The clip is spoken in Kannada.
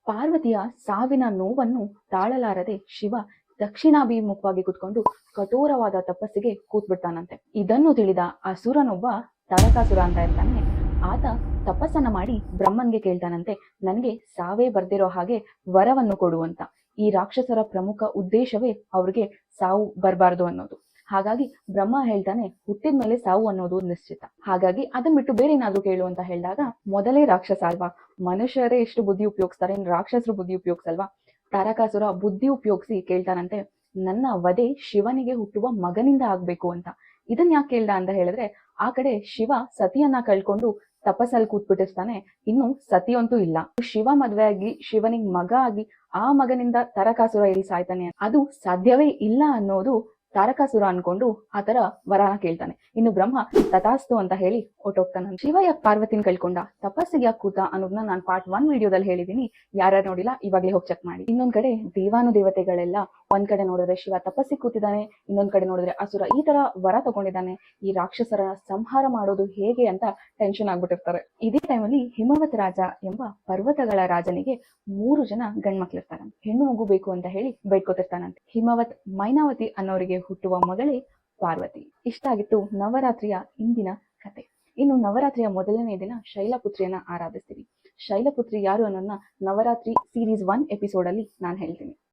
ಪಾರ್ವತಿಯ ಸಾವಿನ ನೋವನ್ನು ತಾಳಲಾರದೆ ಶಿವ ದಕ್ಷಿಣಾಭಿಮುಖವಾಗಿ ಕೂತ್ಕೊಂಡು ಕಠೋರವಾದ ತಪಸ್ಸಿಗೆ ಕೂತ್ಬಿಡ್ತಾನಂತೆ. ಇದನ್ನು ತಿಳಿದ ಅಸುರನೊಬ್ಬ ತಾರಕಾಸುರ ಅಂತ ಇರ್ತಾನೆ. ಆತ ತಪಸ್ಸನ್ನ ಮಾಡಿ ಬ್ರಹ್ಮನ್ಗೆ ಕೇಳ್ತಾನಂತೆ, ನನಗೆ ಸಾವೇ ಬರ್ದಿರೋ ಹಾಗೆ ವರವನ್ನು ಕೊಡು ಅಂತ. ಈ ರಾಕ್ಷಸರ ಪ್ರಮುಖ ಉದ್ದೇಶವೇ ಅವ್ರಿಗೆ ಸಾವು ಬರಬಾರ್ದು ಅನ್ನೋದು. ಹಾಗಾಗಿ ಬ್ರಹ್ಮ ಹೇಳ್ತಾನೆ, ಹುಟ್ಟಿದ ಮೇಲೆ ಸಾವು ಅನ್ನೋದು ನಿಶ್ಚಿತ, ಹಾಗಾಗಿ ಅದನ್ ಬಿಟ್ಟು ಬೇರೆ ಏನಾದ್ರು ಕೇಳು ಅಂತ ಹೇಳಿದಾಗ, ಮೊದಲೇ ರಾಕ್ಷಸ ಅಲ್ವಾ, ಮನುಷ್ಯರೇ ಎಷ್ಟು ಬುದ್ಧಿ ಉಪಯೋಗಿಸ್ತಾರೆ, ರಾಕ್ಷಸರು ಬುದ್ಧಿ ಉಪಯೋಗಿಸಲ್ವಾ? ತಾರಕಾಸುರ ಬುದ್ಧಿ ಉಪಯೋಗಿಸಿ ಕೇಳ್ತಾನಂತೆ, ನನ್ನ ವಧೆ ಶಿವನಿಗೆ ಹುಟ್ಟುವ ಮಗನಿಂದ ಆಗ್ಬೇಕು ಅಂತ. ಇದನ್ ಯಾಕೆ ಕೇಳ್ದ ಅಂತ ಹೇಳಿದ್ರೆ, ಆ ಕಡೆ ಶಿವ ಸತಿಯನ್ನ ಕಳ್ಕೊಂಡು ತಪಸ್ಸಲ್ಲಿ ಕೂತ್ಬಿಟ್ಟಿರ್ತಾನೆ, ಇನ್ನು ಸತಿಯಂತೂ ಇಲ್ಲ. ಶಿವ ಮದ್ವೆ ಆಗಿ ಶಿವನಿಗೆ ಮಗ ಆಗಿ ಆ ಮಗನಿಂದ ತಾರಕಾಸುರ ಎಲ್ಲಿ ಸಾಯ್ತಾನೆ, ಅದು ಸಾಧ್ಯವೇ ಇಲ್ಲ ಅನ್ನೋದು ತಾರಕಾಸುರ ಅನ್ಕೊಂಡು ಆತರ ವರನ ಕೇಳ್ತಾನೆ. ಇನ್ನು ಬ್ರಹ್ಮ ತಥಾಸ್ತು ಅಂತ ಹೇಳಿ ಹೊಟ್ಟೋಗ್ತಾನೆ. ಶಿವ ಯಾಕೆ ಪಾರ್ವತಿನ ಕಳ್ಕೊಂಡ, ತಪಸ್ಸಿಗೆ ಯಾಕೆ ಕೂತ ಅನ್ನೋದನ್ನ ನಾನು ಪಾರ್ಟ್ 1 ವಿಡಿಯೋದಲ್ಲಿ ಹೇಳಿದೀನಿ. ಯಾರ್ಯಾರು ನೋಡಿಲ್ಲ ಇವಾಗಲೇ ಹೋಗಿ ಚೆಕ್ ಮಾಡಿ. ಇನ್ನೊಂದ್ ಕಡೆ ದೇವಾನುದೇವತೆಗಳೆಲ್ಲ ಒಂದ್ ಕಡೆ ನೋಡಿದ್ರೆ ಶಿವ ತಪಸ್ಸಿಗೆ ಕೂತಿದ್ದಾನೆ, ಇನ್ನೊಂದ್ ಕಡೆ ನೋಡಿದ್ರೆ ಅಸುರ ಈ ತರ ವರ ತಗೊಂಡಿದ್ದಾನೆ, ಈ ರಾಕ್ಷಸರ ಸಂಹಾರ ಮಾಡೋದು ಹೇಗೆ ಅಂತ ಟೆನ್ಷನ್ ಆಗ್ಬಿಟ್ಟಿರ್ತಾರೆ. ಇದೇ ಟೈಮಲ್ಲಿ ಹಿಮವತ್ ರಾಜ ಎಂಬ ಪರ್ವತಗಳ ರಾಜನಿಗೆ 3 ಜನ ಗಂಡ್ಮಕ್ಳಿರ್ತಾರೆ. ಹೆಣ್ಣು ಮಗು ಬೇಕು ಅಂತ ಹೇಳಿ ಬೇಡ್ಕೊತಿರ್ತಾನಂತೆ. ಹಿಮವತ್ ಮೈನಾವತಿ ಅನ್ನೋರಿಗೆ ಹುಟ್ಟುವ ಮಗಳೇ ಪಾರ್ವತಿ. ಇಷ್ಟ ಆಗಿತ್ತು ನವರಾತ್ರಿಯ ಇಂದಿನ ಕತೆ. ಇನ್ನು ನವರಾತ್ರಿಯ ಮೊದಲನೇ ದಿನ ಶೈಲಪುತ್ರಿಯನ್ನ ಆರಾಧಿಸ್ತೀವಿ. ಶೈಲಪುತ್ರಿ ಯಾರು ಅನ್ನೋದನ್ನ ನವರಾತ್ರಿ ಸೀರೀಸ್ 1 ಎಪಿಸೋಡ್ ಅಲ್ಲಿ ನಾನು ಹೇಳ್ತೀನಿ.